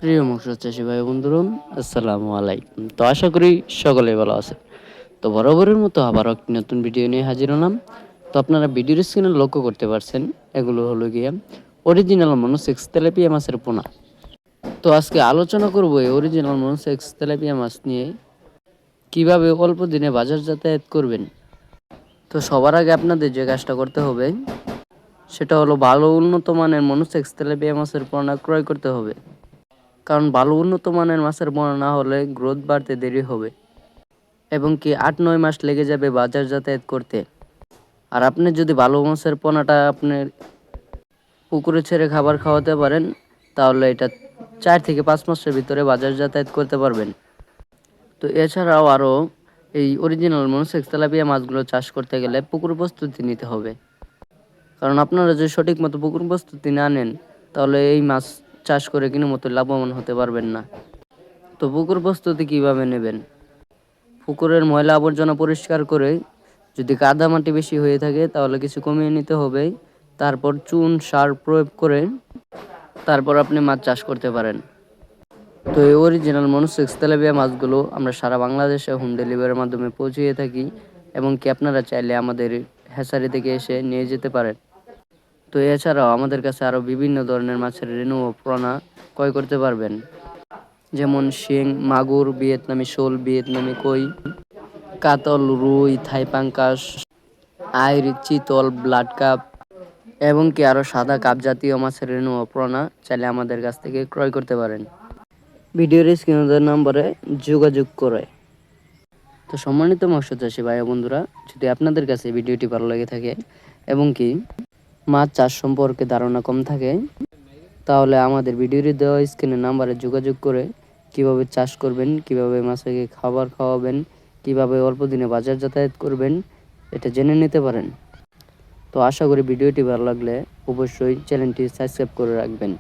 প্রিয় মৎস্য চাষী ভাই বন্ধুরা, আসসালামু আলাইকুম। তো আশা করি সকলেই ভালো আছে। তো বরাবরের মতো আবারও একটি নতুন ভিডিও নিয়ে হাজির হলাম। তো আপনারা ভিডিওর স্ক্রিনে লক্ষ্য করতে পারছেন, এগুলো হলো গিয়ে অরিজিনাল মনোসেক্স তেলাপিয়া মাছের পোনা। তো আজকে আলোচনা করব এই অরিজিনাল মনোসেক্স তেলাপিয়া মাছ নিয়ে, কিভাবে অল্প দিনে বাজার যাতায়াত করবেন। তো সবার আগে আপনাদের যে কাজটা করতে হবে সেটা হলো ভালো উন্নত মানের মনোসেক্স তেলাপিয়া মাছের পোনা ক্রয় করতে হবে। কারণ ভালো উন্নত মানের মাছের পোনা না হলে গ্রোথ বাড়তে দেরি হবে এবং কি 8-9 মাস লেগে যাবে বাজার যাতায়াত করতে। আর আপনি যদি ভালো মাছের পোনাটা আপনার পুকুরে ছেড়ে খাবার খাওয়াতে পারেন, তাহলে এটা 4 থেকে 5 মাসের ভিতরে বাজার যাতায়াত করতে পারবেন। তো এছাড়াও আরও এই অরিজিনাল মনোসেক্স তেলাপিয়া মাছগুলো চাষ করতে গেলে পুকুর প্রস্তুতি নিতে হবে। কারণ আপনারা যদি সঠিক মতো পুকুর প্রস্তুতি না নেন, তাহলে এই মাছ চাষ করে কোনো মতো লাভবান হতে পারবেন না। তো পুকুর প্রস্তুতি কিভাবে নেবেন? পুকুরের ময়লা আবর্জনা পরিষ্কার করে, যদি কাদা মাটি বেশি হয়ে থাকে তাহলে কিছু কমিয়ে নিতে হবে। তারপর চুন সার প্রয়োগ করে তারপর আপনি মাছ চাষ করতে পারেন। তো এই অরিজিনাল মনোসেক্স তেলাপিয়া মাছগুলো আমরা সারা বাংলাদেশে হোম ডেলিভারির মাধ্যমে পৌঁছিয়ে থাকি এবং কি আপনারা চাইলে আমাদের হ্যাচারি থেকে এসে নিয়ে যেতে পারেন। তো এছাড়াও আমাদের কাছে আরও বিভিন্ন ধরনের মাছের রেণু ও পোনা ক্রয় করতে পারবেন, যেমন শিং, মাগুর, ভিয়েতনামি শোল, ভিয়েতনামি কই, কাতল, রুই, থাই পাঙ্কাশ, আইর, চিতল, ব্লাড কাপ এবং কি আরও সাদা কাপ জাতীয় মাছের রেণু ও পোনা চাইলে আমাদের কাছ থেকে ক্রয় করতে পারেন ভিডিওর স্ক্রিনে দেওয়া নম্বরে যোগাযোগ করে। তো সম্মানিত মৎস্য চাষী ভাই বন্ধুরা, যদি আপনাদের কাছে ভিডিওটি ভালো লেগে থাকে এবং কি মাছ চাষ সম্পর্কে ধারণা কম থাকে, তাহলে আমাদের ভিডিওর দেওয়া স্ক্রিনের নাম্বারে যোগাযোগ করে কিভাবে চাষ করবেন, কিভাবে মাছকে খাবার খাওয়াবেন, কিভাবে অল্প দিনে বাজার যাতায়াত করবেন, এটা জেনে নিতে পারেন। তো আশা করি ভিডিওটি ভালো লাগলে অবশ্যই চ্যানেলটি সাবস্ক্রাইব করে রাখবেন।